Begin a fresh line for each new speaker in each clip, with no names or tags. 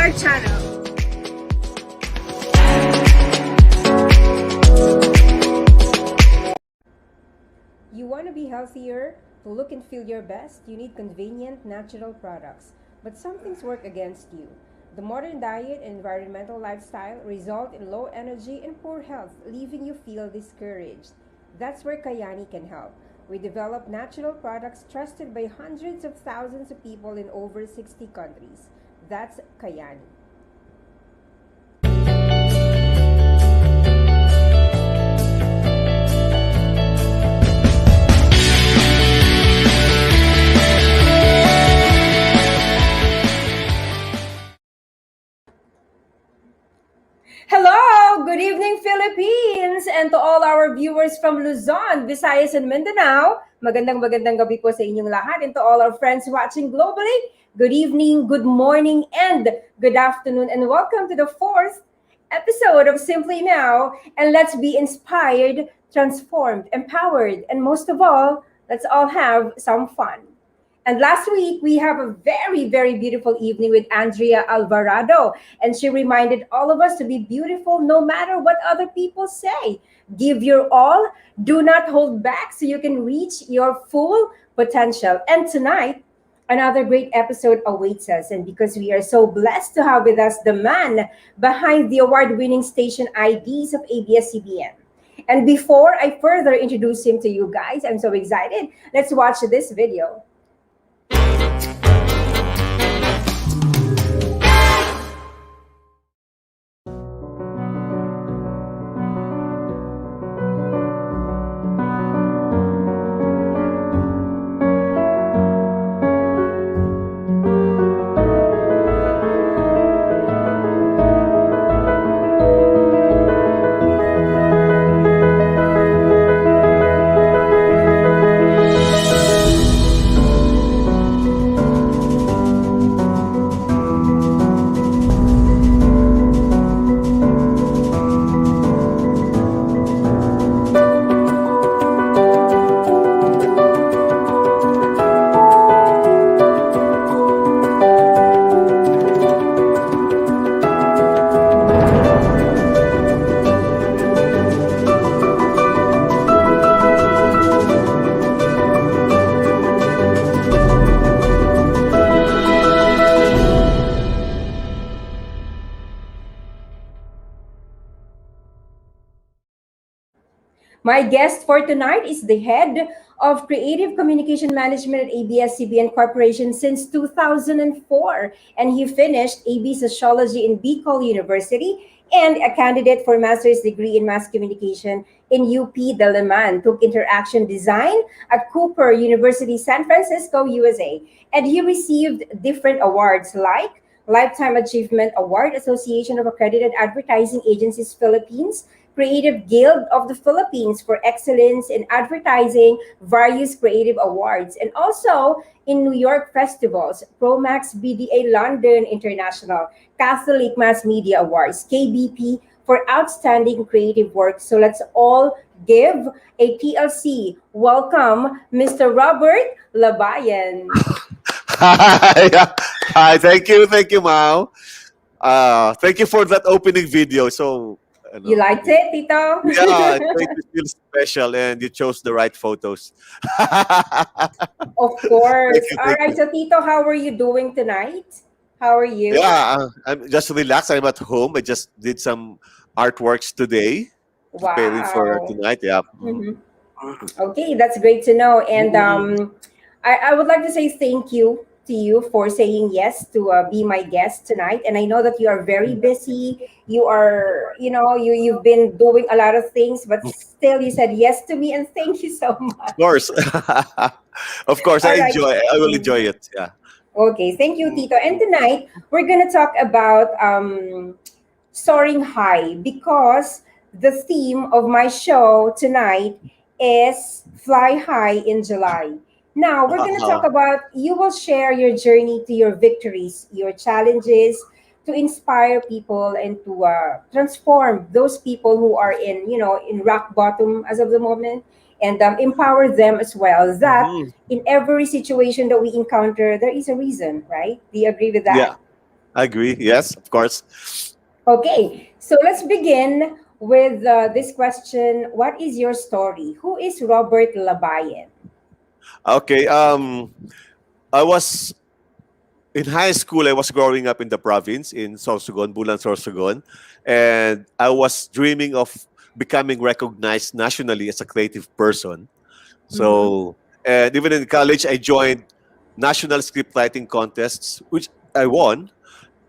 our channel.
You want to be healthier? To look and feel your best, you need convenient, natural products. But some things work against you. The modern diet and environmental lifestyle result in low energy and poor health, leaving you feel discouraged. That's where Kayani can help. We develop natural products trusted by hundreds of thousands of people in over 60 countries. That's Kayani. Hello! Good evening, Philippines! And to all our viewers from Luzon, Visayas, and Mindanao, magandang gabi po sa inyong lahat. And to all our friends watching globally, good evening, good morning, and good afternoon. And welcome to the fourth episode of Simply Mao. And let's be inspired, transformed, empowered, and most of all, let's all have some fun. And last week, we have a very, very beautiful evening with Andrea Alvarado. And she reminded all of us to be beautiful no matter what other people say. Give your all, do not hold back so you can reach your full potential. And tonight, another great episode awaits us. And because we are so blessed to have with us the man behind the award-winning station IDs of ABS-CBN. And before I further introduce him to you guys, I'm so excited. Let's watch this video. My guest for tonight is the head of Creative Communication Management at ABS-CBN Corporation since 2004, and he finished AB Sociology in Bicol University and a candidate for master's degree in mass communication in UP Diliman. Took interaction design at Cooper University, San Francisco, USA, and he received different awards like Lifetime Achievement Award, Association of Accredited Advertising Agencies Philippines, Creative Guild of the Philippines for Excellence in Advertising, various creative awards, and also in New York festivals, Promax BDA London International, Catholic Mass Media Awards, KBP for outstanding creative work. So let's all give a TLC welcome, Mr. Robert Labayen.
Hi, hi. Thank you, Mao. Thank you for that opening video. So,
You liked it, Tito?
yeah, it made me feel special, and you chose the right photos.
Of course. All
Thank
right,
you.
so Tito, how are you doing tonight? How are you?
Yeah, I'm just relaxed. I'm at home. I just did some artworks today, preparing for
Wow.
tonight. Yeah.
Mhm. Okay, that's great to know. And I would like to say thank you to you for saying yes to be my guest tonight. And I know that you are very busy. You are, you've been doing a lot of things, but still you said yes to me. And thank you so
Of
much.
course, of course.
All right.
I will
Mhm.
enjoy it. Yeah.
Okay, thank you, Tito. And tonight we're gonna talk about soaring high because the theme of my show tonight is fly high in July. Now we're gonna talk about, you will share your journey to your victories, your challenges, to inspire people and to transform those people who are in rock bottom as of the moment, and empower them as well. That
Mhm.
in every situation that we encounter, there is a reason, right? Do you agree with
Yeah.
that?
I agree. Yes, of course.
Okay, so let's begin with this question. What is your story? Who is Robert Labayen?
Okay. I was in high school. I was growing up in the province in Sorsogon, Bulan, Sorsogon, and I was dreaming of becoming recognized nationally as a creative person.
Mm-hmm.
So, and even in college, I joined national script writing contests, which I won.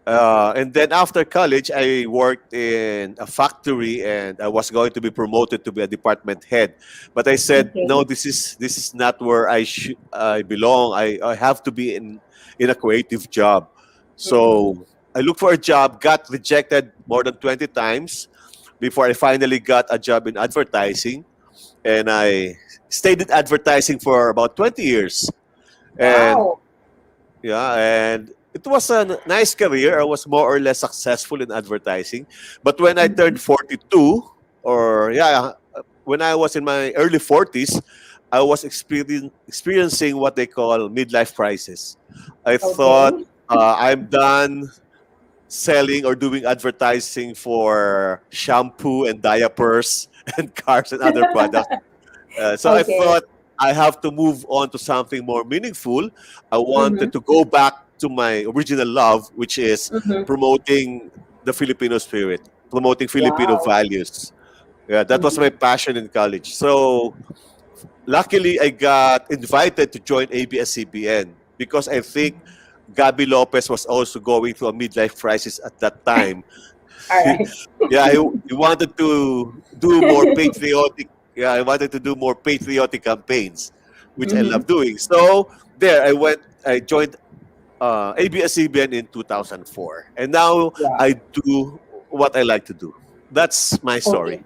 And then after college, I worked in a factory, and I was going to be promoted to be a department head. But I said, no,
Okay.
this is not where I belong. I have to be in a creative job.
Mm-hmm.
So I looked for a job, got rejected more than 20 times before I finally got a job in advertising, and I stayed in advertising for about 20 years. And
Wow.
yeah, and it was a nice career. I was more or less successful in advertising. But when I
Mm-hmm.
turned 42, or yeah, when I was in my early 40s, I was experiencing what they call midlife crisis. I thought
Okay.
I'm done selling or doing advertising for shampoo and diapers and cars and other products. So I
Okay.
thought I have to move on to something more meaningful. I
Mm-hmm.
wanted to go back to my original love, which is
Mm-hmm.
promoting the Filipino spirit, promoting Filipino
Wow.
values. Yeah, that was my
Mm-hmm.
passion in college. So luckily, I got invited to join ABS-CBN because I think Gabi Lopez was also going through a midlife crisis at that time.
All right.
Yeah, he wanted to do more patriotic. Yeah, I wanted to do more patriotic campaigns, which I
Mm-hmm.
love doing. So there, I went. I joined ABS-CBN in 2004, and now
Wow.
I do what I like to do. That's my
Okay.
story.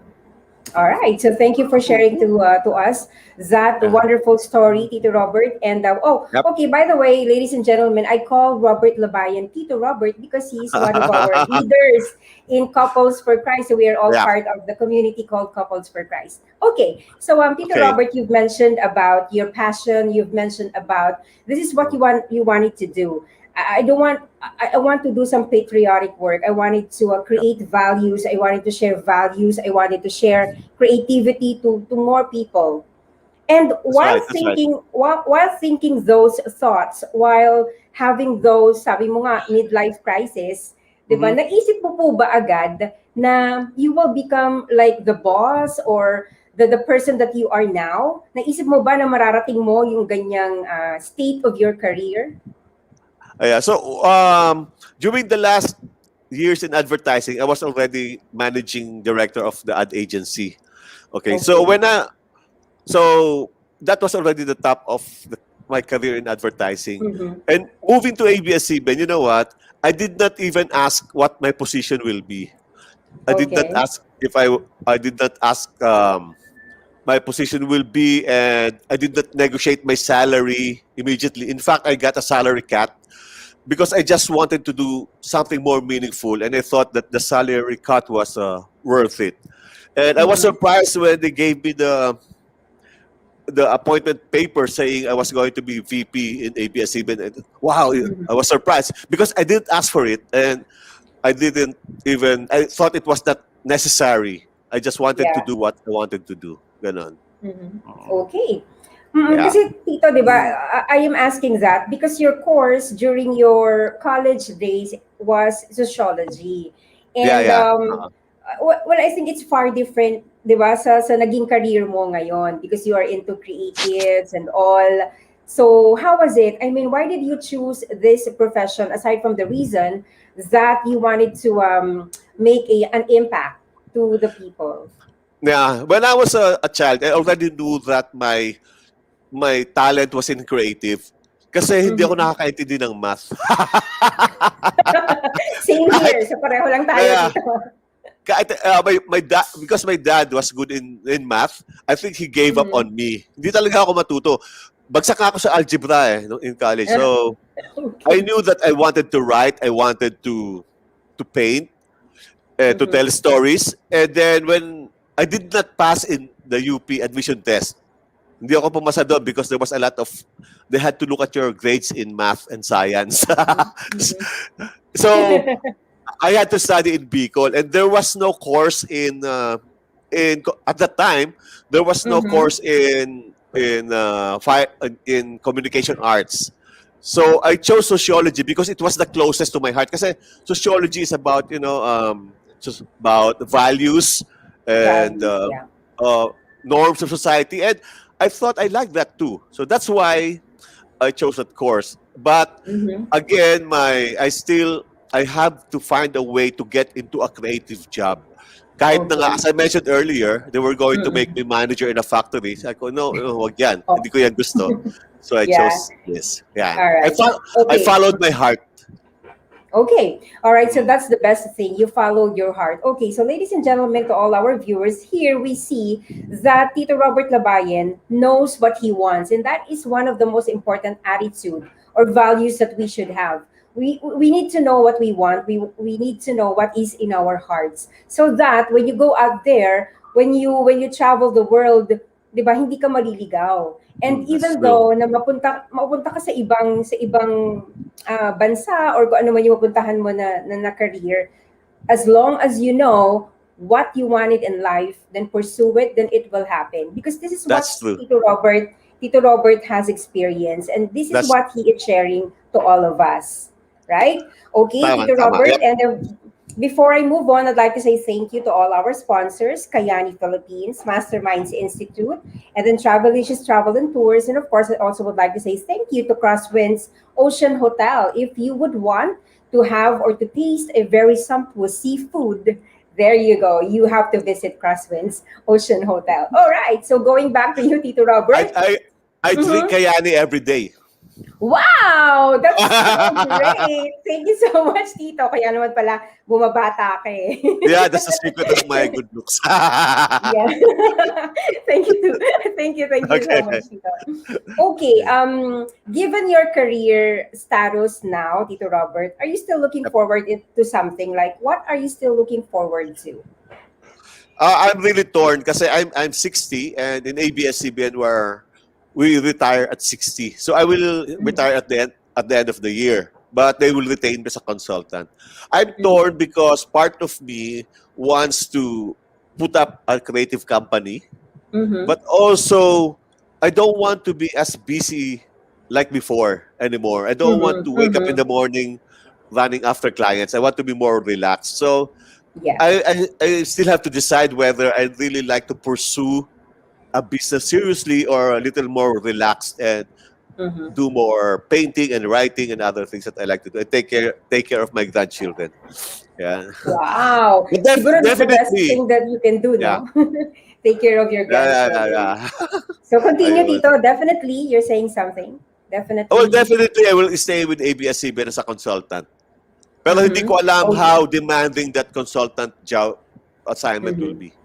All right. So thank you for sharing to us that
Yeah.
wonderful story, Tito Robert. And
Yep.
okay. By the way, ladies and gentlemen, I call Robert Labayan Tito Robert because he's one of our leaders in Couples for Christ. So we are all
Yeah.
part of the community called Couples for Christ. Okay. So Tito
Okay.
Robert, you've mentioned about your passion. You've mentioned about this is what you wanted to do. I don't want I want to do some patriotic work. I wanted to
Yep.
create values. I wanted to share values. I wanted to share creativity to more people. And
That's right. That's right.
while thinking those thoughts, while having those, sabi mo nga, midlife crisis, di ba,
Mm-hmm.
naisip mo po ba agad na you will become like the boss or the person that you are now? Naisip mo ba na mararating mo yung ganyang state of your career?
Yeah. So during the last years in advertising, I was already managing director of the ad agency. Okay. So
Okay.
so that was already the top of my career in advertising.
Mm-hmm.
And moving to ABS-CBN, you know what? I did not even ask what my position will be. I did not
Okay.
ask if I did not ask my position will be, and I did not negotiate my salary immediately. In fact, I got a salary cut because I just wanted to do something more meaningful, and I thought that the salary cut was worth it. And I was
Mm-hmm.
surprised when they gave me the appointment paper saying I was going to be VP in ABS-CBN. And wow, I
Mm-hmm.
was surprised because I didn't ask for it, and I didn't even. I thought it was not necessary. I just wanted to
Yeah.
do what I wanted to do. Ganon.
Mhm.
Mm.
Okay.
Yeah.
Kasi Tito, di ba, I am asking that because your course during your college days was sociology.
Yeah.
And
Yeah.
well, I think it's far different, di ba, sa naging career mo ngayon because you are into creatives and all. So how was it? I mean, why did you choose this profession aside from the reason that you wanted to make an impact to the people?
Yeah. When I was a child, I already knew that my talent was in creative. Kasi hindi ako
Mhm.
nakakaintindi ng math.
Same
Kahit,
here. So pareho lang tayo
kaya,
dito.
my dad, because my dad was good in math, I think he gave up
Mhm.
on me. Hindi talaga ako matuto. Bagsak nga ako sa algebra in college. So, I
Okay.
knew that I wanted to write, I wanted to paint, to
Mhm.
tell stories. And then when I did not pass in the UP admission test, Hindi ako pumasa doon because there was a lot of, they had to look at your grades in math and science.
Mhm.
So I had to study in Bicol, and there was no course at that time. There was no
Mhm.
course in communication arts. So I chose sociology because it was the closest to my heart. Because sociology is about just about values and
Values, yeah.
uh, norms of society, and I thought I liked that too. So that's why I chose that course. But
Mhm.
again, I have to find a way to get into a creative job. Kahit na nga,
Okay.
as I mentioned earlier, they were going to make
Mm-mm.
me manager in a factory. Sabi ko, no, no, wag yan.
Oh,
Hindi ko yan gusto. So I
yeah.
chose this. Yeah.
All right.
I
Okay.
followed my heart.
Okay. All right. So
Mm.
that's the best thing. You followed your heart. Okay. So, ladies and gentlemen, to all our viewers, here we see that Tito Robert Labayen knows what he wants. And that is one of the most important attitude or values that we should have. We need to know what we want. We need to know what is in our hearts. So that when you go out there, when you travel the world, 'di ba, hindi ka maliligaw. And
That's
even
true.
though na mapunta ka sa ibang bansa or kung ano man yung mapuntahan mo na career, as long as you know what you wanted in life, then pursue it, then it will happen. Because this is what
That's true.
Tito Robert has experienced, and this is
That's
what he is sharing to all of us. Right? Okay,
tama,
Tito
tama.
Robert,
Yep.
and before I move on, I'd like to say thank you to all our sponsors, Kayani Philippines, Masterminds Institute, and then Travelicious Travel and Tours. And of course, I also would like to say thank you to Crosswinds Ocean Hotel. If you would want to have or to taste a very sumptuous seafood, there you go. You have to visit Crosswinds Ocean Hotel. All right. So going back to you, Tito
I
Robert.
I I drink
Mhm.
Kayani every day.
Wow! That's so great. Thank you so much, Tito. Kaya naman pala bumabata ka eh.
Yeah, that's the secret of my good looks.
Yeah. Thank you. Thank you so
Okay.
much, Tito. Okay, given your career status now, Tito Robert, are you still looking forward to something? Like, what are you still looking forward to?
I'm really torn kasi I'm 60, and in ABS-CBN where we retire at 60. So I will retire at the end of the year, but they will retain me as a consultant. I'm torn because part of me wants to put up a creative company,
Mm-hmm.
but also I don't want to be as busy like before anymore. I don't want to
Mm-hmm.
wake up in
Mm-hmm.
the morning running after clients. I want to be more relaxed. So
Yeah.
I still have to decide whether I really like to pursue a business seriously or a little more relaxed and
Mm-hmm.
do more painting and writing and other things that I like to do. And take care of my grandchildren. Yeah.
Wow.
But
Siguro that's the best
definitely.
thing that you can do,
Yeah.
no? Take care of your
Yeah, yeah,
grandchildren.
yeah,
So
yeah.
continue, Tito. Definitely, you're saying something.
Well,
Definitely.
definitely I will stay with ABS-CBN as a consultant. Pero hindi
Mm-hmm.
ko alam
Okay.
how demanding that consultant job assignment will
Mm-hmm.
be.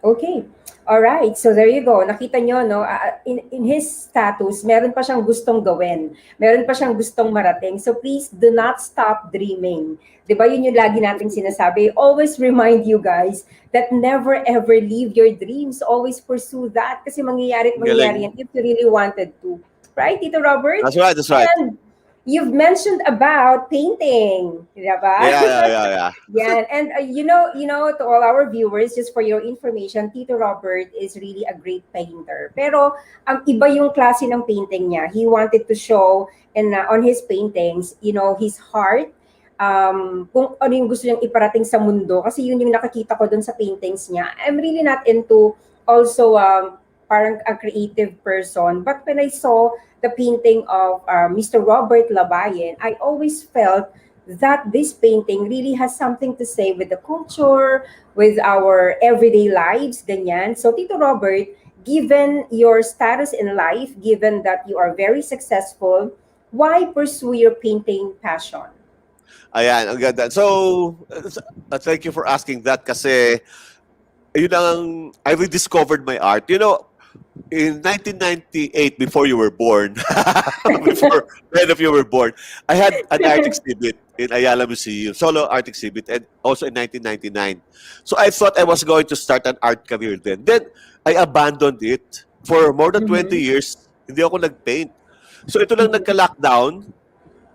Okay. All right. So there you go. Nakita nyo, no? In his status, meron pa siyang gustong gawin. Meron pa siyang gustong marating. So please do not stop dreaming. 'Di ba? Yun yung lagi nating sinasabi. Always remind you guys that never ever leave your dreams. Always pursue that kasi mangyayari at
Ang
mangyayari
galing.
yan if you really wanted to. Right, Tito Robert?
That's right, that's right.
And you've mentioned about painting. 'Di ba?
Yeah, yeah, yeah, yeah.
Yeah, and to all our viewers, just for your information, Tito Robert is really a great painter. Pero ang iba yung klase ng painting niya. He wanted to show on his paintings, his heart, kung ano yung gusto niyang iparating sa mundo. Kasi yun yung nakakita ko dun sa paintings niya. I'm really not into also parang a creative person. But when I saw the painting of Mr. Robert Labayen, I always felt that this painting really has something to say with the culture, with our everyday lives, ganyan. So, Tito Robert, given your status in life, given that you are very successful, why pursue your painting passion?
Ayan, ang ganda. So, thank you for asking that kasi I rediscovered my art. In 1998, before you were born, before many of you were born, I had an art exhibit in Ayala Museum, solo art exhibit, and also in 1999. So I thought I was going to start an art career then. Then I abandoned it For more than 20
Mhm.
years, hindi ako nag-paint. So ito lang
Mhm.
nagka-lockdown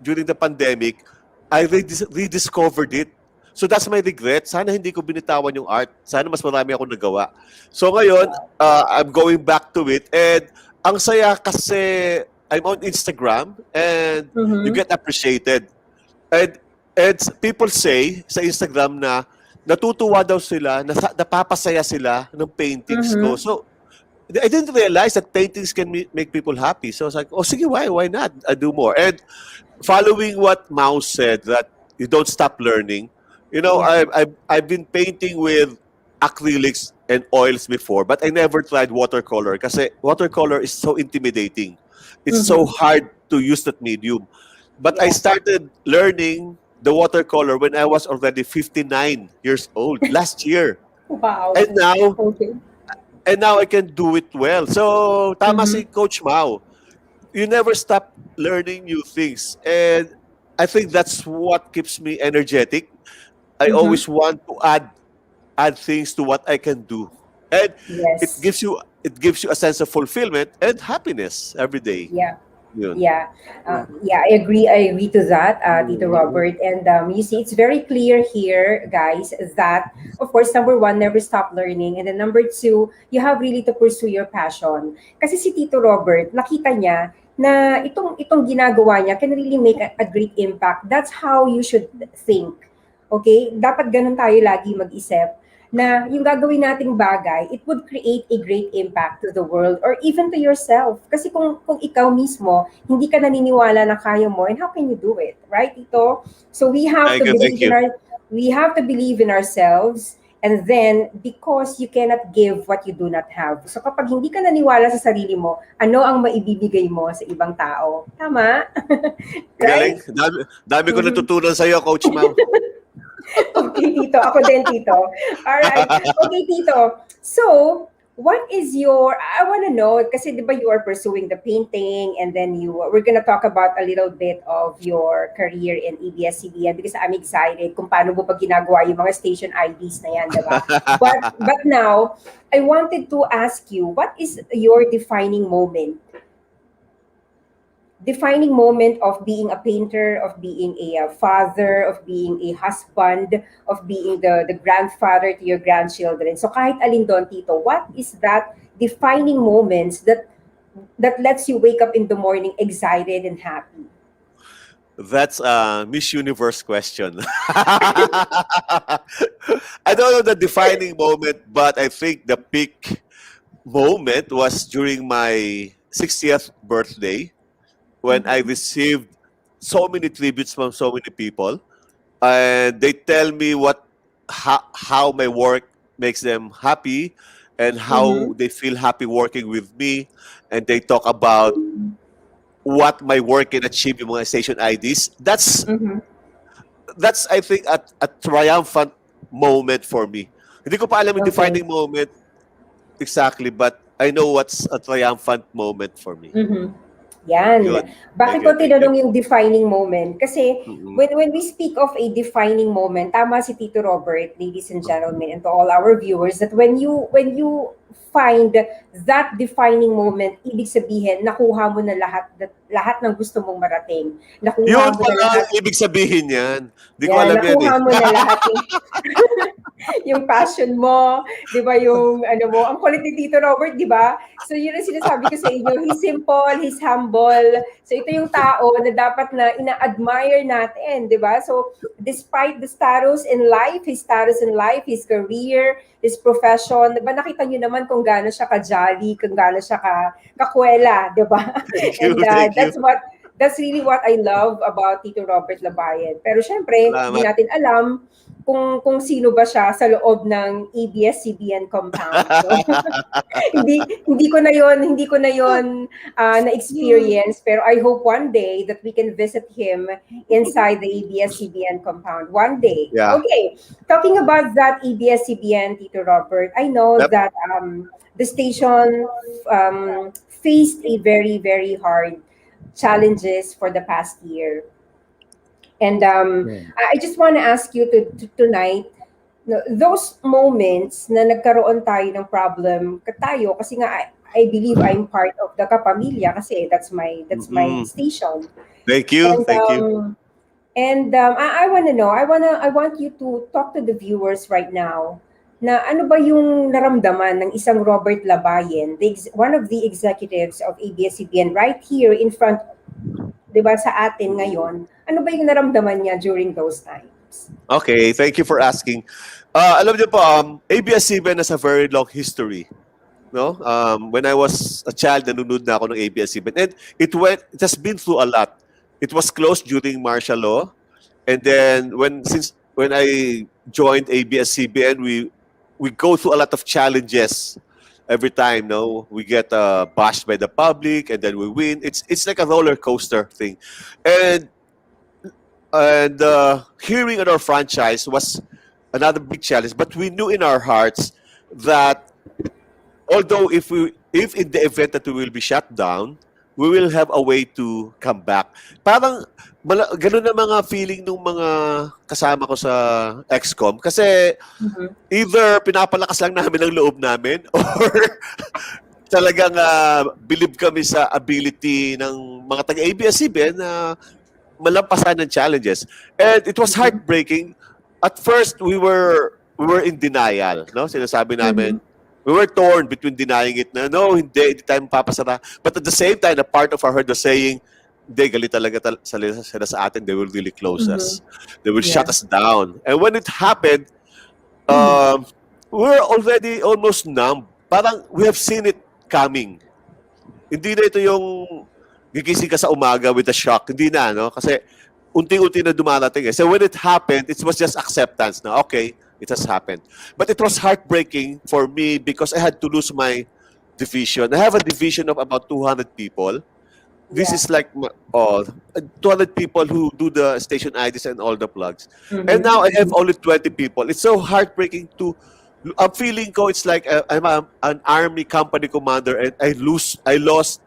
during the pandemic, I rediscovered it. So that's my regret. Sana hindi ko binitawan yung art. Sana mas marami ako nagawa. So ngayon, I'm going back to it. And ang saya kasi I'm on Instagram and you
Mhm.
get appreciated. And, and people say sa Instagram na natutuwa daw sila, napapasaya sila ng paintings ko.
Mhm.
So I didn't realize that paintings can make people happy. So I was like, oh, sige, why not? I do more. And following what Mao said, that you don't stop learning. You know,
Yeah.
I've been painting with acrylics and oils before, but I never tried watercolor because watercolor is so intimidating. It's so
Mhm.
hard to use that medium. But I
Yeah.
started learning the watercolor when I was already 59 years old last year.
Wow.
And now
Okay.
I can do it well. So tama si
Mhm.
Coach Mao, you never stop learning new things. And I think that's what keeps me energetic. I
Mhm.
always want to add things to what I can do. And
Yes.
it gives you a sense of fulfillment and happiness every day.
Yeah.
Yun.
Yeah, yeah, I agree. I agree to that, Tito Robert. And you see, it's very clear here, guys, that of course, number one, never stop learning, and then number two, you have really to pursue your passion. Kasi si Tito Robert, nakita niya na itong ginagawa niya can really make a great impact. That's how you should think. Okay, dapat ganun tayo lagi mag-isip na yung gagawin nating bagay, it would create a great impact to the world or even to yourself. Kasi kung ikaw mismo, hindi ka naniniwala na kaya mo, and how can you do it? Right, Ito? So
Thank you, thank you.
we have to believe in ourselves, and then because you cannot give what you do not have. So kapag hindi ka naniwala sa sarili mo, ano ang maibibigay mo sa ibang tao? Tama?
Galing.
Right?
Dami ko
Mhm.
natutunan sa iyo, Coach Mao.
Okay, Tito. Ako din, Tito. Alright. Okay, Tito. So, what is your, I want to know, kasi di ba you are pursuing the painting and then we're gonna talk about a little bit of your career in ABS-CBN because I'm excited kung paano mo pa ginagawa yung mga station IDs na yan, di ba? But now, I wanted to ask you, what is your defining moment of being a painter, of being a father, of being a husband, of being the grandfather to your grandchildren. So kahit alin doon, Tito, what is that defining moments that lets you wake up in the morning excited and happy?
That's a Miss Universe question. I don't know the defining moment, but I think the peak moment was during my 60th birthday when I
Mhm.
received so many tributes from so many people, and they tell me how my work makes them happy and how
Mhm.
they feel happy working with me, and they talk about what my work can achieve yung mga station IDs.
Mhm.
That's I think a triumphant moment for me. Hindi ko pa alam yung
Okay.
defining moment exactly, but I know what's a triumphant moment for me.
Mhm. Yan.
Yun. Thank
Bakit
you,
ko
thank you.
tinanong yung defining moment? Kasi
Mm-mm.
when we speak of a defining moment, tama si Tito Robert, ladies and gentlemen, and to all our viewers, that when you find that defining moment, ibig sabihin, nakuha mo na lahat ng gusto mong marating. Nakuha
Yun
mo na
pala ang
lahat.
ibig sabihin yan. Hindi ko
Yan,
alam yan eh.
nakuha mo na lahat yung passion mo, 'di ba, yung ano mo, ang kulit ni Tito Robert, 'di ba? So yun ang sinasabi ko sa inyo, he's simple, he's humble. So ito yung tao na dapat na ina-admire natin, 'di ba? So despite the status in life, his career, his profession, 'di ba, nakita niyo naman kung gaano siya ka-jolly, kung gaano siya kakuwela, 'di ba?
Thank you,
And
thank you.
that's really what I love about Tito Robert Labayen. Pero syempre, hindi
Salamat.
natin alam kung sino ba siya sa loob ng ABS-CBN compound. So, hindi ko na yon na-experience, pero I hope one day that we can visit him inside the ABS-CBN compound. One day.
Yeah.
Okay, talking about that ABS-CBN, Tito Robert, I know
Yep.
that the station faced a very, very hard challenges for the past year. And I just want to ask you tonight, no, those moments na nagkaroon tayo ng problem tayo kasi nga I believe I'm part of the Kapamilya kasi that's my
Mm-mm.
station.
Thank you.
And
Thank you.
I want to know, I want you to talk to the viewers right now na ano ba yung naramdaman ng isang Robert Labayen, one of the executives of ABS-CBN right here in front, 'di ba, sa atin ngayon. Ano ba yung naramdaman niya during those times?
Okay, thank you for asking. Alam niyo po, ABS-CBN has a very long history. No? When I was a child, nanonood na ako ng ABS-CBN. And it has been through a lot. It was closed during martial law. And then when I joined ABS-CBN, we go through a lot of challenges every time. No, we get bashed by the public, and then we win. It's like a roller coaster thing, and hearing on our franchise was another big challenge. But we knew in our hearts that although if in the event that we will be shut down, we will have a way to come back. Parang ganun na mga feeling ng mga kasama ko sa XCOM kasi
Mhm.
either pinapalakas lang namin ang loob namin or talagang believe kami sa ability ng mga taga-ABS-CBN na malampasan ng challenges. And it was
Mhm.
heartbreaking. At first, we were in denial. No? Sinasabi namin,
Mhm.
we were torn between denying it na, no, hindi tayo mapapasara. But at the same time, a part of our heart was saying, hindi, galit talaga sila sa atin. They will really close
Mhm.
us. They will shut
Yeah.
us down. And when it happened,
Mhm.
um, we're already almost numb. Parang we have seen it coming. Hindi na ito yung gigising ka sa umaga with a shock. Hindi na, no? Kasi unti-unti na dumarating eh. So when it happened, it was just acceptance na, okay, it has happened. But it was heartbreaking for me because I had to lose my division. I have a division of about 200 people. This
Yeah.
is like 200 people who do the station IDs and all the plugs. And
Mhm.
now I have
Mhm.
only 20 people. It's so heartbreaking to I'm feeling ko it's like an army company commander and I lost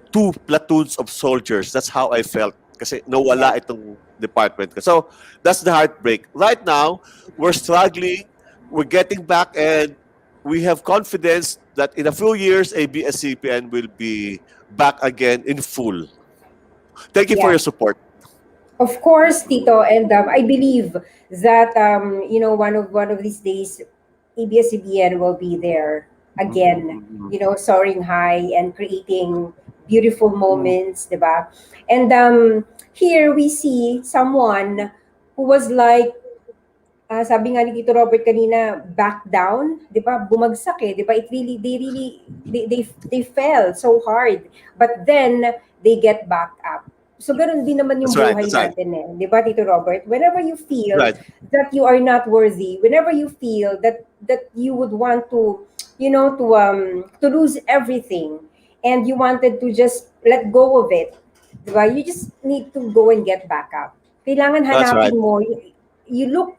two platoons of soldiers. That's how I felt kasi
Yeah.
nawala itong department ko. So that's the heartbreak. Right now, we're struggling, we're getting back, and we have confidence that in a few years, ABS-CBN will be back again in full. Thank you for
Yeah.
your support.
Of course, Tito, and I believe that one of these days, ABS-CBN will be there again.
Mm-mm.
Soaring high and creating beautiful
Mm.
moments, diba? And here we see someone who was like, sabi nga ni Tito Robert kanina, back down, 'di ba? Bumagsak eh, 'di ba? They fell so hard, but then they get back up. So ganoon din naman yung
That's right.
buhay
That's right.
natin eh, 'di ba, Tito Robert? Whenever you feel
Right.
that you are not worthy, whenever you feel that you would want to, to lose everything and you wanted to just let go of it, 'di ba? You just need to go and get back up. Kailangan
That's right.
hanapin mo, you look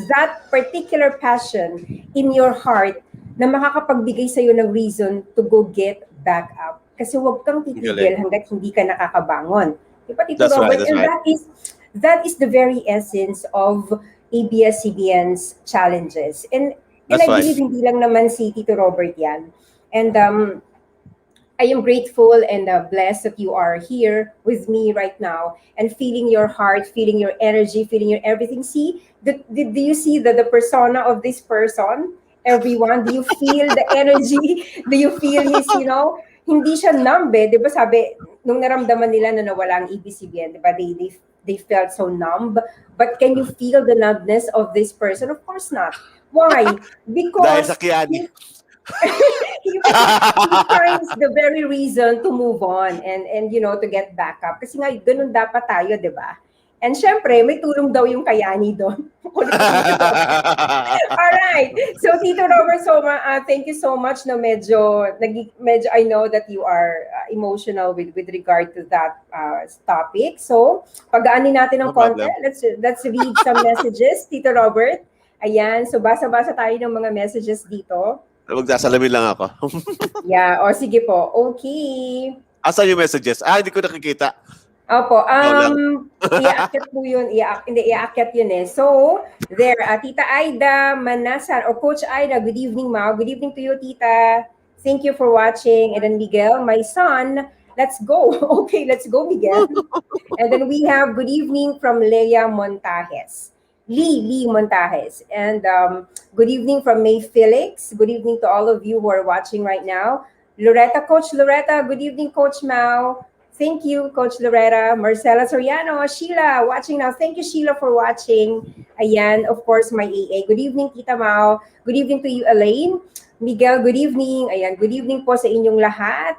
that particular passion in your heart na makakapagbigay sa'yo ng reason to go get back up. Kasi huwag kang
Ang
titigil
galing.
hanggat hindi ka nakakabangon. Di ba, Tito
That's right.
Robert?
That's
And
right.
that is the very essence of ABS-CBN's challenges. And
That's
I
right.
believe hindi lang naman si Tito Robert yan. And I am grateful and blessed that you are here with me right now and feeling your heart, feeling your energy, feeling your everything. See, do you see the persona of this person? Everyone, do you feel the energy? Do you feel hindi siya numb eh. Di ba sabi, nung naramdaman nila na nawala ang EBCBN, di ba, they felt so numb. But can you feel the numbness of this person? Of course not. Why?
Dahil sa
Because
Kiani.
he finds the very reason to move on and to get back up. Kasi nga, ganun dapat tayo, di ba? And syempre, may tulong daw yung kayani doon. Kulit ni Tito Robert. Alright. So, Tito Robert, thank you so much. No, medyo I know that you are emotional with regard to that topic. So, pagaanin natin ng
No
konti.
problem.
Let's read some messages, Tito Robert. Ayan. So, basa-basa tayo ng mga messages dito.
Magsasalamin lang ako.
Yeah, o sige po. Okay.
Asan yung messages? Hindi ko nakikita.
Opo,
Ikaw lang.
iaakyat po yun. Hindi, iaakyat yun eh. So, there, Tita Aida Manasan, o Coach Aida, good evening, Mao. Good evening to you, Tita. Thank you for watching. And then Miguel, my son, let's go. Okay, let's go, Miguel. And then we have good evening from Leia Montajes. Lee Montajes. And good evening from May Felix. Good evening to all of you who are watching right now. Loretta, Coach Loretta. Good evening, Coach Mao. Thank you, Coach Loretta. Marcela Soriano. Sheila, watching now. Thank you, Sheila, for watching. Ayan, of course, my AA. Good evening, Tita Mao. Good evening to you, Elaine. Miguel, good evening. Ayan, good evening po sa inyong lahat.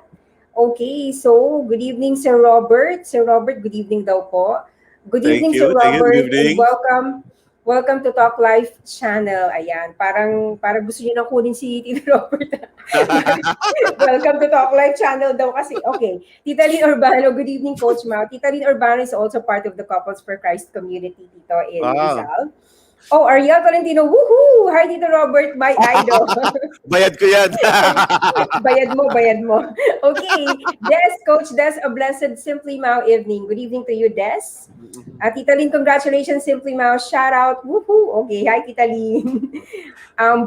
Okay, so good evening, Sir Robert. Sir Robert, good evening daw po. Good
Thank
evening, Sir
you. Thank you. Good
Robert, and
evening.
welcome to Talk Life channel. Ayan, parang gusto niyo na kunin si Tito Robert. Welcome to Talk Life channel daw kasi. Okay, Tita Lynn Urbano, good evening, Coach Mao. Tita Lynn Urbano is also part of the Couples for Christ community dito in
Wow.
Rizal. Oh, Ariel Tolentino, woohoo! Hi, Tito Robert, my idol.
Bayad ko yan.
Bayad mo. Okay. Des, Coach Des, a blessed Simply Mao evening. Good evening to you, Des. Tita Lynn, congratulations, Simply Mao. Shout out. Woohoo. Okay. Hi, Tita Lynn.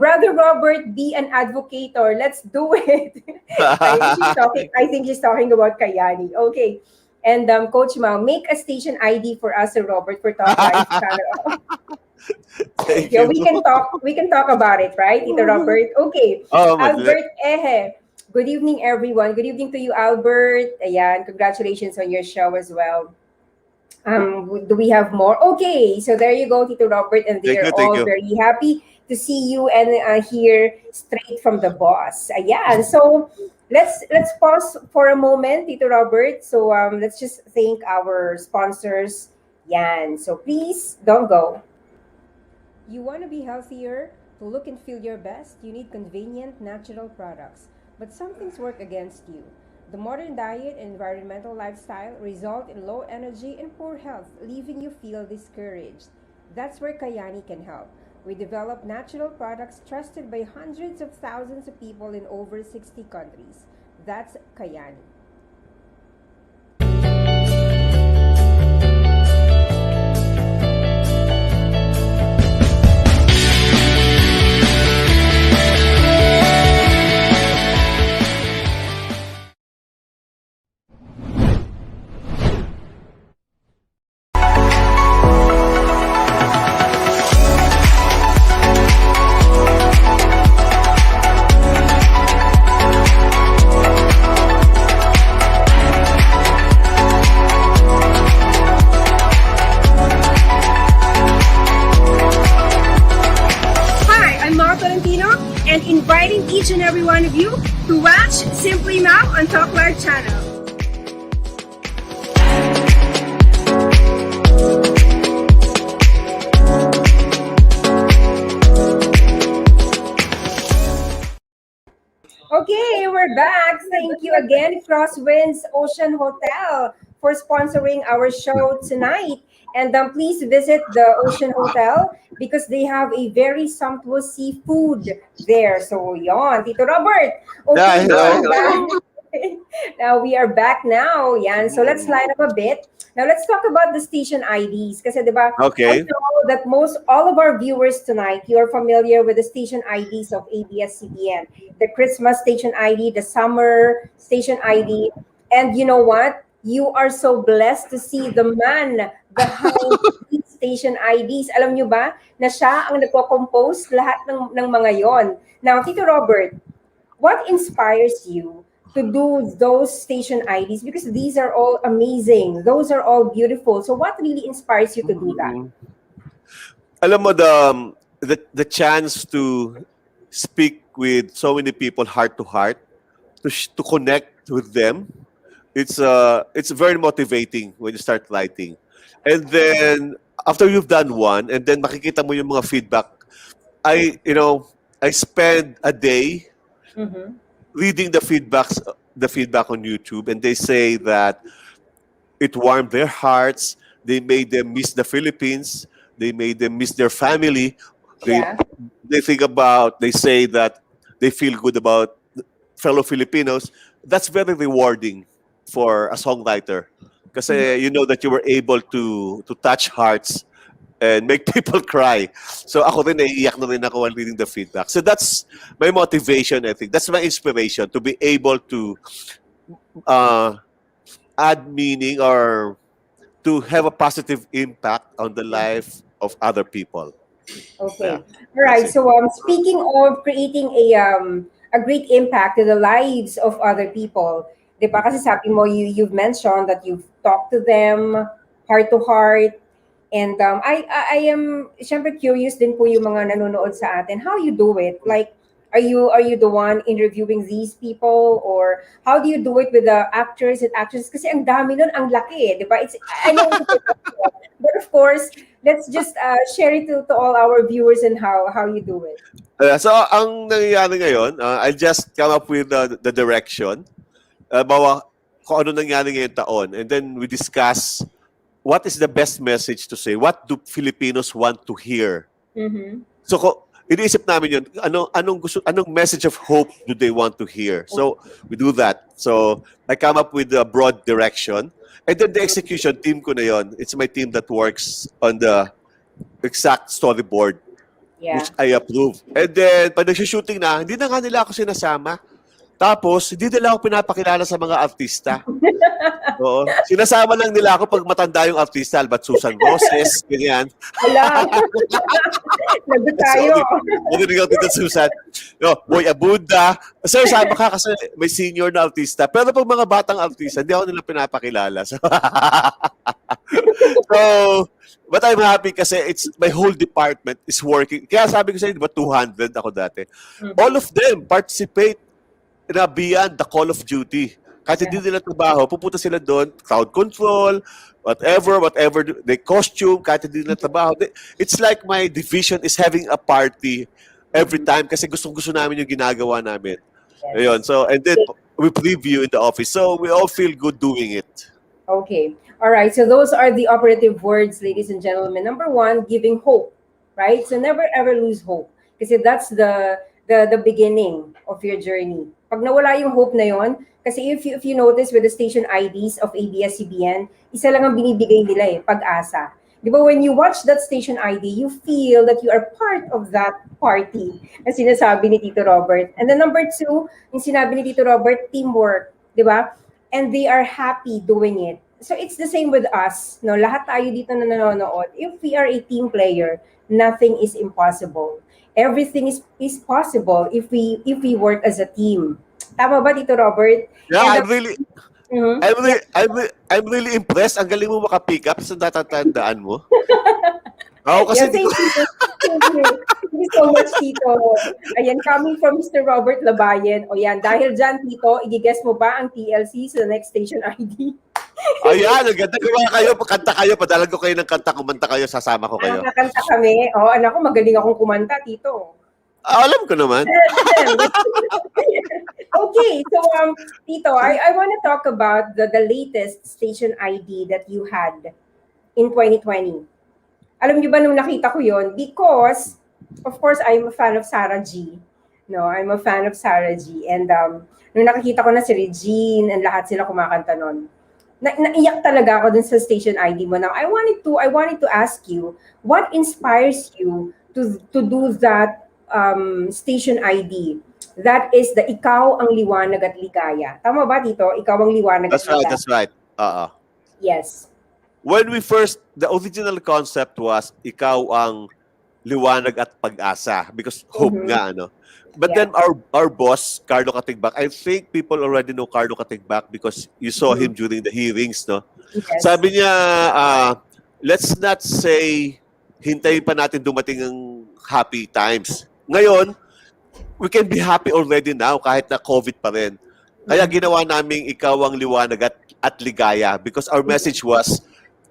Brother Robert, be an advocator. Let's do it. I think she's talking about Kayani. Okay. And Coach Mao, make a station ID for us, Sir Robert, for Talk Life channel.
Thank
Yeah,
you.
we can talk about it, right, Tito Robert? Okay.
Oh,
Albert Ehe. Good evening, everyone. Good evening to you, Albert. Ayan, congratulations on your show as well. Do we have more? Okay, so there you go, Tito Robert, and they
thank
are
you. Thank
all
you.
very happy to see you and hear straight from the boss. Ayan, so let's pause for a moment, Tito Robert. So let's just thank our sponsors. Yan. So please don't go. You want to be healthier? To look and feel your best, you need convenient, natural products. But some things work against you. The modern diet and environmental lifestyle result in low energy and poor health, leaving you feel discouraged. That's where Kayani can help. We develop natural products trusted by hundreds of thousands of people in over 60 countries. That's Kayani. And inviting each and every one of you to watch Simply Mao on Talk Live channel. Okay, we're back. Thank you again, Crosswinds Ocean Hotel, for sponsoring our show tonight. And please visit the Ocean Hotel because they have a very sumptuous seafood there. So, yon, Tito Robert. Okay,
Yeah,
going back. Now we are back now. Yan. So let's line up a bit. Now let's talk about the station IDs. Kasi diba, I
Okay.
know that all of our viewers tonight, you are familiar with the station IDs of ABS-CBN. The Christmas station ID, the summer station ID. And you know what? You are so blessed to see the man behind these station IDs. Alam nyo ba na siya ang nagko-compose lahat ng mga yon. Now, Tito Robert, what inspires you to do those station IDs? Because these are all amazing. Those are all beautiful. So what really inspires you to do that?
Alam mo, the chance to speak with so many people heart to heart, to connect with them, it's very motivating when you start writing. And then after you've done one, and then makikita mo yung mga feedback, I spend a day reading the feedback on YouTube, and they say that it warmed their hearts. They made them miss the Philippines. They made them miss their family.
Yeah.
They say that they feel good about fellow Filipinos. That's very rewarding for a songwriter, because you know that you were able to touch hearts and make people cry. So ako rin, naiiyak na rin ako while reading the feedback. So that's my motivation, I think. That's my inspiration to be able to uh, add meaning or to have a positive impact on the life of other people. Yeah,
Okay. All
that's
right.
it.
So, speaking of creating a great impact to the lives of other people, 'di ba? Kasi sabi mo, you've mentioned that you've talked to them heart to heart. And I am syempre curious din po yung mga nanonood sa atin. How you do it? Like, are you the one interviewing these people, or how do you do it with the actors and actresses? Kasi ang dami nun, ang laki, 'di ba? It's, I know it's a lot, but of course, let's just share it to all our viewers and how you do it.
So, ang nangyayari ngayon, I just come up with the direction. Bawa kung ano nangyari ngayong taon. And then we discuss what is the best message to say? What do Filipinos want to hear?
Mm-hmm.
So, iniisip namin yun, anong message of hope do they want to hear? So, we do that. So, I come up with a broad direction. And then the execution, team ko na yun. It's my team that works on the exact storyboard,
Yeah.
which I approve. And then, pag nag-shooting na, hindi na nga nila ako sinasama. Tapos, hindi nila ako pinapakilala sa mga artista. Oo. Sinasama lang nila ako pag matanda yung artista, Albat Susan Roses, ganyan.
Wala. Lagot tayo.
Sorry. Marinig ako dito, Susan. No, Boy Abunda. Sir, sama ka kasi may senior na artista. Pero pag mga batang artista, hindi ako nila pinapakilala. So, so, but I'm happy kasi it's my whole department is working. Kaya sabi ko sa inyo, di ba 200 ako dati. All of them participate na beyond the call of duty. Kahit hindi nila trabaho, pupunta sila doon, crowd control, whatever, they costume, kahit hindi nila trabaho. It's like my division is having a party every time kasi gustong-gusto namin yung ginagawa namin. Ayun, so, and then we preview in the office. So, we all feel good doing it.
Okay. All right. So those are the operative words, ladies and gentlemen. Number one, giving hope, right? So never ever lose hope, kasi that's the beginning of your journey. Pag nawala yung hope na yon, kasi if you notice with the station IDs of ABS-CBN, isa lang ang binibigay nila pag-asa. Di ba, when you watch that station ID, you feel that you are part of that party, na sinasabi ni Tito Robert. And then number two, yung sinabi ni Tito Robert, teamwork, di ba? And they are happy doing it. So it's the same with us, no? Lahat tayo dito na nanonood. If we are a team player, nothing is impossible. Everything is possible if we work as a team. Tama ba, Tito Robert?
Yeah,
And Mhm.
I'm really impressed. Ang galing mo maka-pick up sa natatandaan mo. Ako kasi
Yeah, thank you. Thank you. Thank you so much, Tito. Ayan, coming from Mr. Robert Labayen. O yan, dahil dyan, Tito, i-guess mo ba ang TLC sa next station ID?
Ayan, ang ganda gawa kayo. Kanta kayo, padalag ko kayo ng kanta, kumanta kayo, sasama ko kayo.
Nakakanta kami. O, anak ko, magaling akong kumanta, Tito.
Alam ko naman.
Okay, so Tito, I want to talk about the latest station ID that you had in 2020. Alam niyo ba nung nakita ko yon? Because, of course, I'm a fan of Sarah G. No, I'm a fan of Sarah G. And nung nakikita ko na si Regine and lahat sila kumakanta nun, naiyak talaga ako dun sa station ID mo. Now, I wanted to ask you, what inspires you to do that station ID? That is the ikaw ang liwanag at ligaya. Tama ba, Tito? Ikaw ang liwanag at ligaya.
That's right.
Yes.
When we the original concept was ikaw ang liwanag at pag-asa because hope nga, ano. But then our boss, Carlo Katigbak, I think people already know Carlo Katigbak because you saw him during the hearings, no?
Yes.
Sabi niya, let's not say hintayin pa natin dumating ang happy times. Ngayon, we can be happy already now kahit na COVID pa rin. Kaya ginawa naming ikaw ang liwanag at ligaya because our message was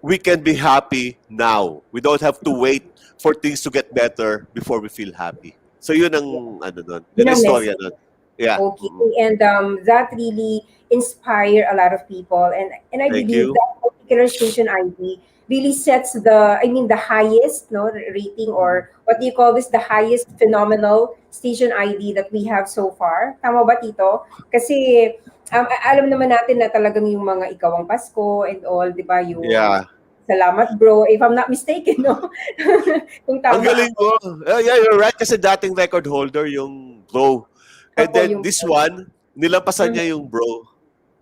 we can be happy now. We don't have to wait for things to get better before we feel happy. So yun ang ano nun. Yun ang istorya nun. Yeah.
Okay. And that really inspire a lot of people. And I
Thank
believe
you.
that particular station ID really sets the highest rating, or what do you call this, the highest phenomenal station ID that we have so far. Tama ba, Tito? Kasi alam naman natin na talagang yung mga Ikaw ang Pasko and all, di ba? Yung
Yeah.
Salamat, bro. If I'm not mistaken, no? Kung
Ang
tama
galing
ako.
mo. Yeah, you're right. Kasi dating record holder yung bro. And
Opo,
then
yung
this one, nilampasan
Mhm.
niya yung bro.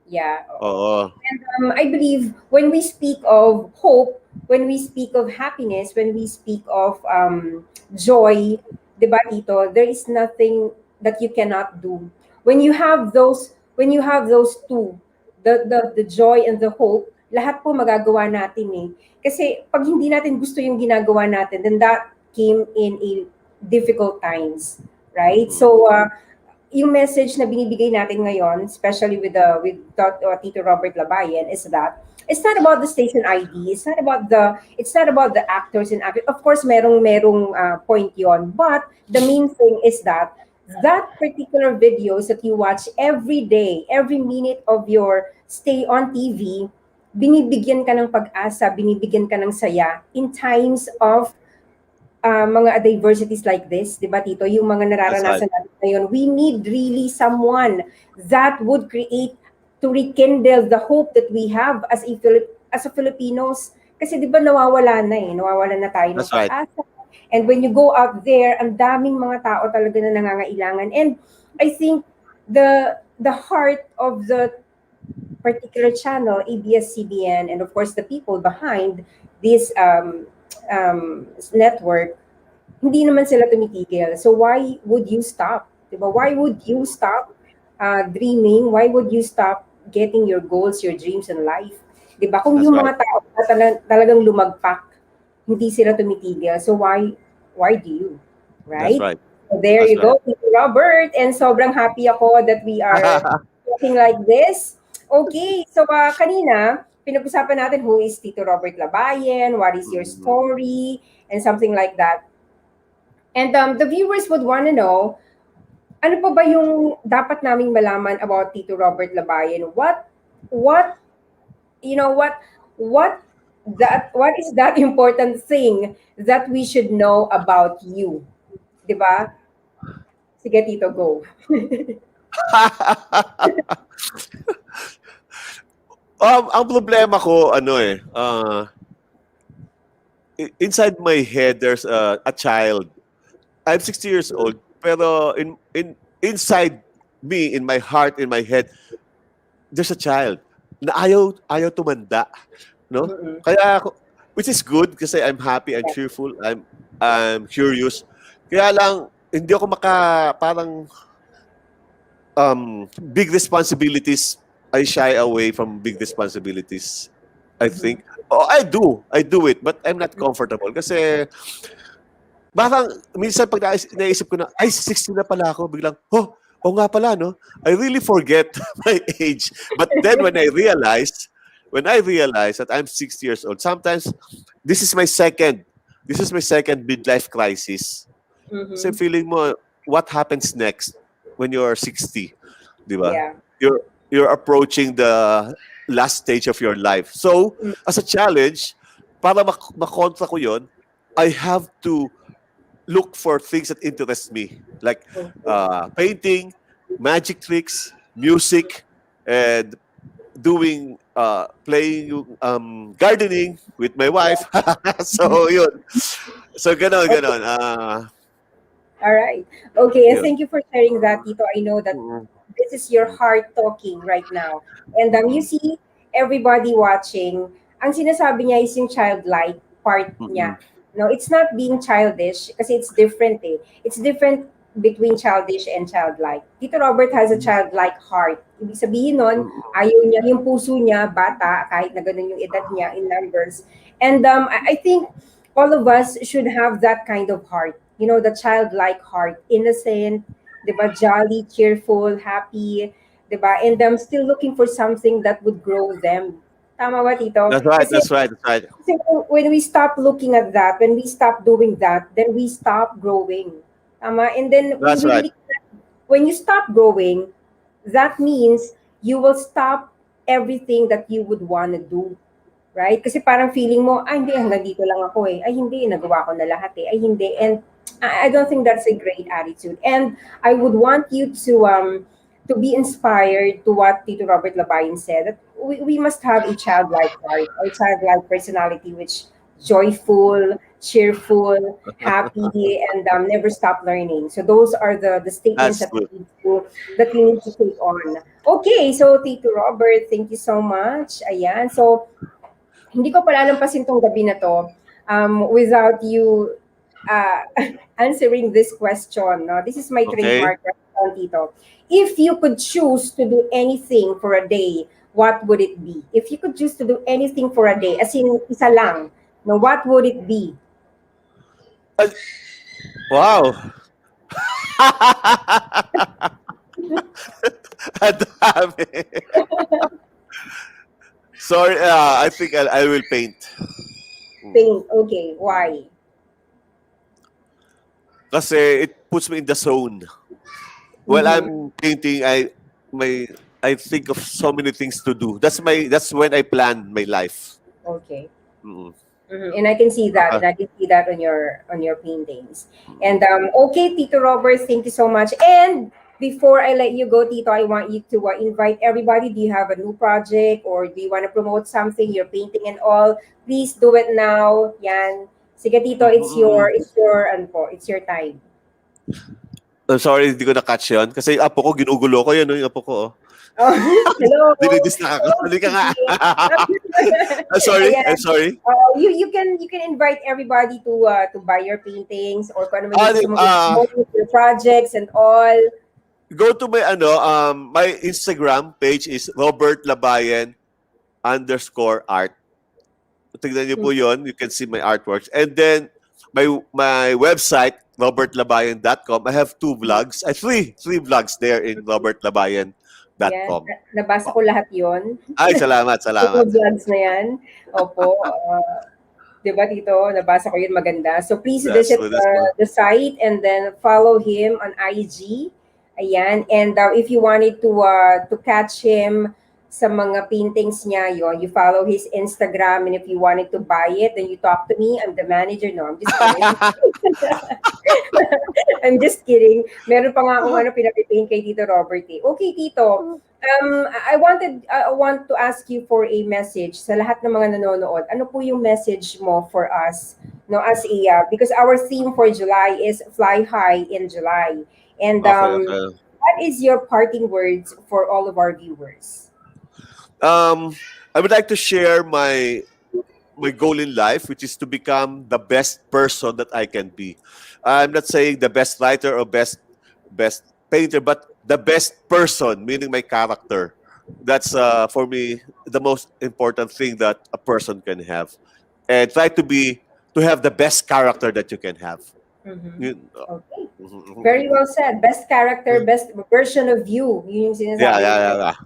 Yeah, oo.
Oo.
And I believe when we speak of hope, when we speak of happiness, when we speak of joy, di ba, Tito, there is nothing that you cannot do. When you have those two, the joy and the hope, lahat po magagawa natin eh. Kasi pag hindi natin gusto yung ginagawa natin, then that came in a difficult times, right?
Mm.
So, yung message na binibigay natin ngayon, especially Tito Robert Labayen, is that it's not about the station ID. It's not about the actors and actors. Of course, merong point yon. But the main thing is that that particular videos that you watch every day, every minute of your stay on TV, binibigyan ka ng pag-asa, binibigyan ka ng saya in times of mga diversities like this, di ba, Tito? Yung mga
That's right.
nararanasan natin ngayon, we need really someone that would create to rekindle the hope that we have as a Filipinos. Kasi di ba nawawala na eh, nawawala na tayo ng
That's right.
pag-asa. And when you go out there, ang daming mga tao talaga na nangangailangan. And I think the heart of the particular channel, ABS-CBN, and of course the people behind this network, hindi naman sila tumitigil. So why would you stop? Diba? Why would you stop dreaming? Why would you stop getting your goals, your dreams in life? Diba? Kung
That's
yung
right.
mga tao na talagang lumagpak, hindi sila tumitigil. So why do you?
That's
Right?
right.
So there
That's
you
right.
go, Tito Robert. And sobrang happy ako that we are talking like this. Okay, so kanina, pinag-usapan natin who is Tito Robert Labayen, what is your
Mm.
story, and something like that. And the viewers would want to know, ano pa ba yung dapat naming malaman about Tito Robert Labayen? What, you know, what is that important thing that we should know about you? Di ba? Sige, Tito, go.
Ang problema ko, ano eh, inside my head, there's a child. I'm 60 years old, pero inside me, in my heart, in my head, there's a child na ayaw tumanda, no?
Mm-mm.
Kaya ako, which is good kasi I'm happy, I'm cheerful, I'm curious. Kaya lang hindi ako parang big responsibilities. I shy away from big responsibilities. I think. Oh, I do it, but I'm not comfortable kasi parang minsan pag naisip ko na, ay, 60 na pala ako, biglang, oh nga pala, no? I really forget my age. But then when I realize that I'm 60 years old, sometimes this is my second midlife crisis. Kasi
Mm-hmm.
feeling mo, what happens next when you're 60, di ba?
Yeah.
You're approaching the last stage of your life. So,
Mm.
as a challenge, para makontra ko yon, I have to look for things that interest me, like
Okay.
painting, magic tricks, music, and doing playing gardening with my wife. So yun. So ganon.
All right. Okay, and
Yun.
thank you for sharing that, Tito. I know that
Mm,
this is your heart talking right now. And you
mm,
see, everybody watching, ang sinasabi niya is yung childlike part
mm,
niya. No, it's not being childish kasi it's different eh. It's different between childish and childlike. Tito Robert has a
mm,
childlike heart. Ibig sabihin nun,
mm,
ayaw niya, yung puso niya, bata, kahit na ganun yung edad niya in numbers. And I think all of us should have that kind of heart. You know, the childlike heart, innocent, 'di ba, jolly, cheerful, happy, 'di ba? And still looking for something that would grow them. Tama ba, Tito?
That's right.
Kasi,
That's right. That's right.
kasi when we stop looking at that, when we stop doing that, then we stop growing. Tama? And then
That's right.
when you stop growing, that means you will stop everything that you would want to do. Right? Kasi parang feeling mo, ay hindi, hanggang dito lang ako eh. Ay hindi, nagawa ko na lahat eh. Ay hindi. And I don't think that's a great attitude. And I would want you to be inspired to what Tito Robert Labayen said. That we must have a childlike heart or childlike personality, which joyful, cheerful, happy, and never stop learning. So those are the statements
That's
that
good.
we need to take on. Okay, so Tito Robert, thank you so much. Ayan, so hindi ko palalampasin tong gabi na to without you uh, answering this question. No? This is my
Okay.
trademark question, Tito. If you could choose to do anything for a day, what would it be? If you could choose to do anything for a day, as in isa lang, no, what would it be?
Uh, wow. Ang dami. Sorry, I think I will paint.
Paint. Okay, why?
Kasi it puts me in the zone. While
Mm-hmm.
I'm painting, my I think of so many things to do. That's when I plan my life.
Okay.
Mm.
And I can see that, and
Baka,
I can see that on your paintings.
mm.
And okay, Tito Robert, thank you so much. And before I let you go, Tito, I want you to invite everybody. Do you have a new project, or do you want to promote something? You're painting and all. Please do it now. Yan. Sige, Tito,
Mm.
ano po, it's your time.
I'm sorry, hindi ko na-catch yun. Kasi yung apo ko, ginugulo ko yun, no, yung apo ko. Oh.
Oh, hello.
Dinidisnak ako.
Hello,
Hindi ka nga.
Gigi.
I'm sorry. I'm
Ayan.
sorry.
You can invite everybody to buy your paintings or kung ano man yung
Ah,
gusto mo promote your projects and all.
go to my my Instagram page is Robert Labayen _art. Tignan niyo po yon. You can see my artworks. And then, my website, robertlabayan.com. I have two vlogs. Three vlogs there in
Yan,
robertlabayan.com.
nabasa ko lahat yon.
Ay, salamat,
Yung
salamat.
vlogs na yan. Opo. 'Di ba Tito? Nabasa ko yun, maganda. So please
That's
visit
good, that's good.
the site and then follow him on IG. Ayan. And if you wanted to catch him sa mga paintings niya, yon, you follow his Instagram, and if you wanted to buy it, then you talk to me. I'm the manager. No, I'm just kidding. I'm just kidding. Meron pa nga akong pinapipaint kay Tito Robert eh. Okay, Tito. I want to ask you for a message sa lahat ng mga nanonood. Ano po yung message mo for us? No, as a because our theme for July is Fly High in July. And
Okay, okay.
what is your parting words for all of our viewers?
I would like to share my goal in life, which is to become the best person that I can be. I'm not saying the best writer or best painter, but the best person, meaning my character. That's for me the most important thing that a person can have, and try to have the best character that you can have.
Mhm.
You-
Okay. Very
Mhm.
well said. Best character, best version of you. Yun yung
Yeah,
sinasabi
yeah,
nila.
yeah, yeah.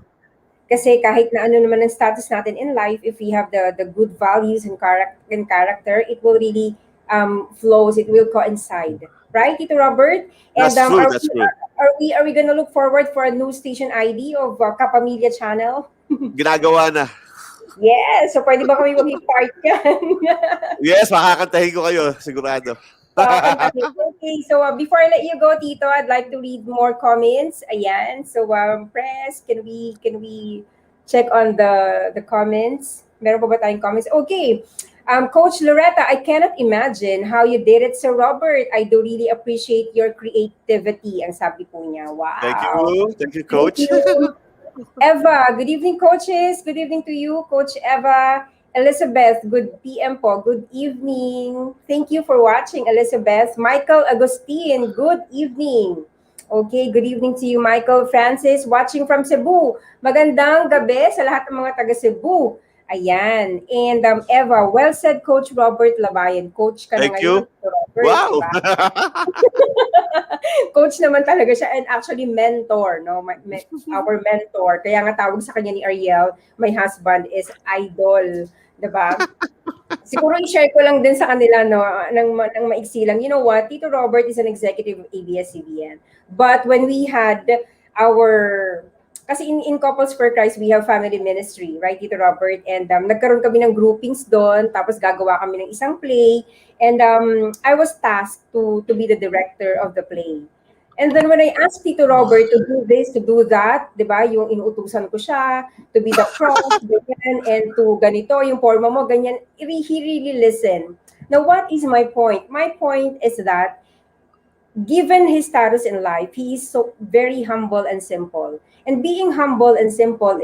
Kasi kahit na ano naman ang status natin in life, if we have the good values and character, it will really flows, it will coincide. Right, Tito Robert? And
That's true. That's true.
are we gonna look forward for a new station ID of Kapamilya channel?
Ginagawa na.
Yes, so pwede ba kami mag-part yan?
Yes, makakantahin ko kayo, sigurado.
Fantastic. Okay, so before I let you go, Tito, I'd like to read more comments. Ayan. So, press, can we check on the comments? Meron pa ba tayong comments? Okay. Coach Loretta, I cannot imagine how you did it, Sir Robert. I do really appreciate your creativity. Ang sabi po niya.
Thank
Wow.
you. Thank you,
Thank
Coach.
you. Eva, good evening, coaches. Good evening to you, Coach Eva. Elizabeth, good PM po. Good evening. Thank you for watching, Elizabeth. Michael Agustin, good evening. Okay, good evening to you, Michael. Francis, watching from Cebu. Magandang gabi sa lahat ng mga taga Cebu. Ayan. And Eva, well said, Coach Robert Labayen. Coach ka na
Thank
ngayon,
you.
Robert,
Wow.
diba? Coach naman talaga siya, and actually mentor, no? Our mentor. Kaya nga tawag sa kanya ni Ariel, my husband, is idol, 'di ba? Siguro i-share ko lang din sa kanila, no, ng maiksi lang. You know what? Tito Robert is an executive of ABS-CBN. But when we had our kasi in Couples for Christ, we have family ministry, right, Tito Robert? And nagkaroon kami ng groupings doon, tapos gagawa kami ng isang play. And I was tasked to be the director of the play. And then when I asked Tito Robert to do this, to do that, di ba, yung inuutusan ko siya, to be the cross, ganyan, and to ganito, yung forma mo, ganyan, he really listened. Now, what is my point? My point is that given his status in life, he is so very humble and simple. And being humble and simple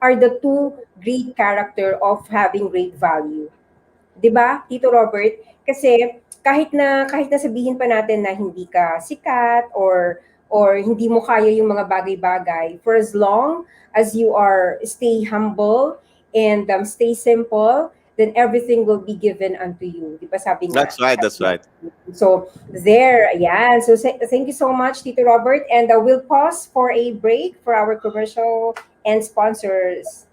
are the two great character of having great value. 'Di ba, Tito Robert? Kasi kahit na sabihin pa natin na hindi ka sikat or hindi mo kaya yung mga bagay-bagay, for as long as you are stay humble and stay simple, then everything will be given unto you. Di ba sabi nga?
That's right. That's right.
So there, yeah. So thank you so much, Tito Robert. And we'll pause for a break for our commercial and sponsors.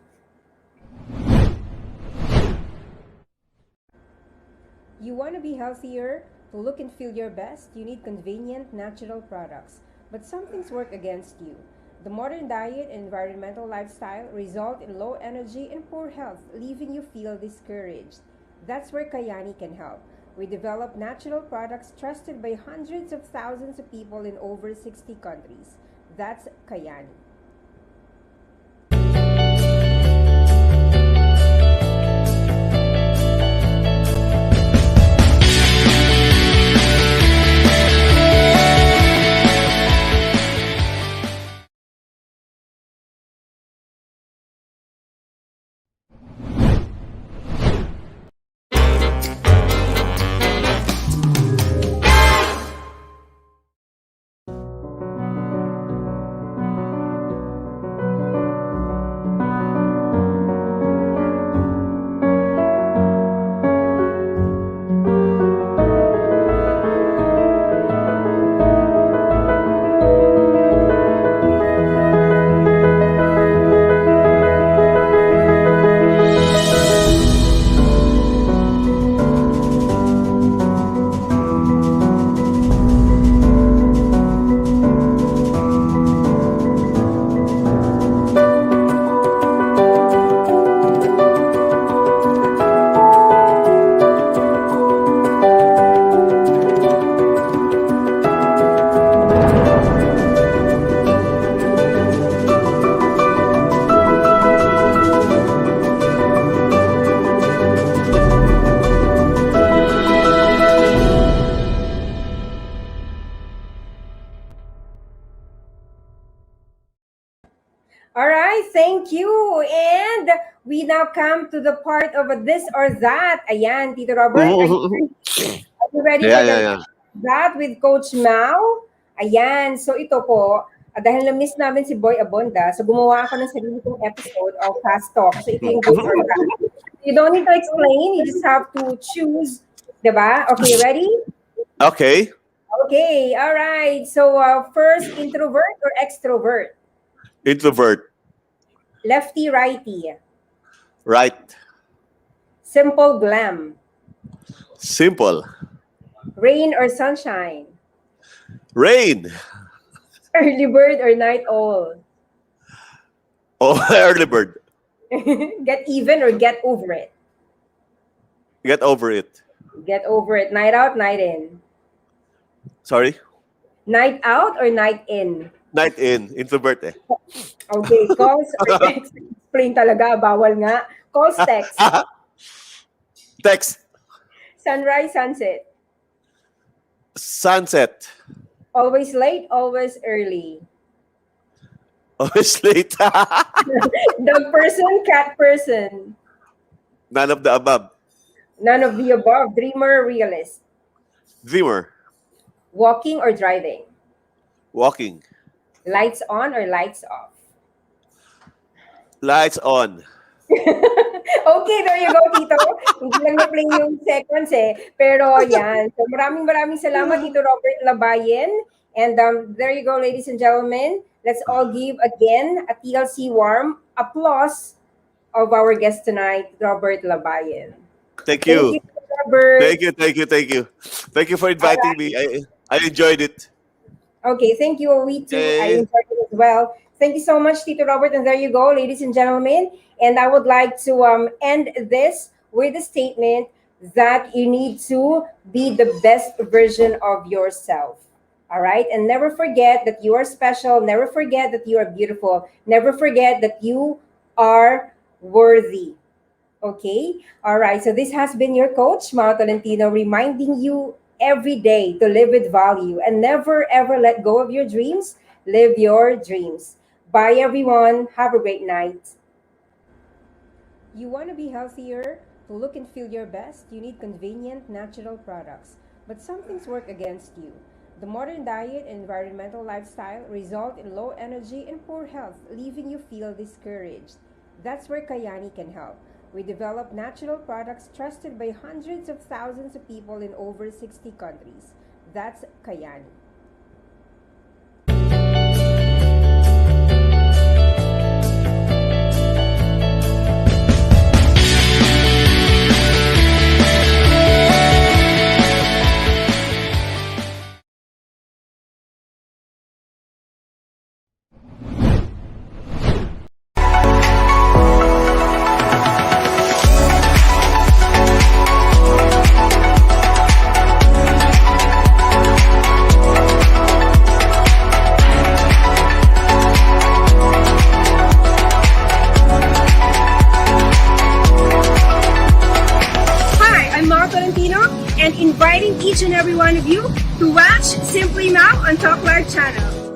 You want to be healthier? To look and feel your best, you need convenient, natural products. But some things work against you. The modern diet and environmental lifestyle result in low energy and poor health, leaving you feel discouraged. That's where Kayani can help. We develop natural products trusted by hundreds of thousands of people in over 60 countries. That's Kayani. All right, thank you. And we now come to the part of a this or that. Ayan, Tito Robert, are you ready
Yeah,
for
yeah,
the
yeah.
that with Coach Mao? Ayan, so ito po, dahil na-miss namin si Boy Abonda, so gumawa ako ng sarili kong episode of Fast Talk. So ito yung this or that. You don't need to explain, you just have to choose, diba? Okay, ready?
Okay.
Okay, all right. So first, introvert or extrovert?
Introvert.
Lefty, righty?
Right.
Simple, glam?
Simple.
Rain or sunshine?
Rain.
Early bird or night owl?
Oh, early bird.
Get even or get over it?
Get over it.
Get over it. Night out, night in?
Sorry.
Night out or night in?
Night in. Introvert eh.
Okay, calls or text? Explain talaga, bawal nga. Calls, text?
Text.
Sunrise, sunset?
Sunset.
Always late, always early?
Always late.
Dog person, cat person?
None of the above.
None of the above. Dreamer, realist?
Dreamer.
Walking or driving?
Walking.
Lights on or lights off?
Lights on.
Okay, there you go, Tito. Hindi lang na-play yung seconds eh. Pero yan. So maraming salamat, Tito Robert Labayen. And there you go, ladies and gentlemen. Let's all give again a TLC warm applause of our guest tonight, Robert Labayen.
Thank you.
Thank you, Robert.
Thank you. Thank you for inviting me. I enjoyed it.
Okay, thank you. We too. I
Okay.
enjoyed it as well. Thank you so much, Tito Robert. And there you go, ladies and gentlemen. And I would like to end this with a statement that you need to be the best version of yourself. All right. And never forget that you are special. Never forget that you are beautiful. Never forget that you are worthy. Okay. All right. So this has been your coach, Mao Tolentino, reminding you every day to live with value and never ever let go of your dreams. Live your dreams. Bye, everyone. Have a great night. You want to be healthier, to look and feel your best, you need convenient, natural products. But some things work against you. The modern diet and environmental lifestyle result in low energy and poor health, leaving you feel discouraged. That's where Kayani can help. We develop natural products trusted by hundreds of thousands of people in over 60 countries. That's Kayani. And inviting each and every one of you to watch Simply Mao on Talk Live channel.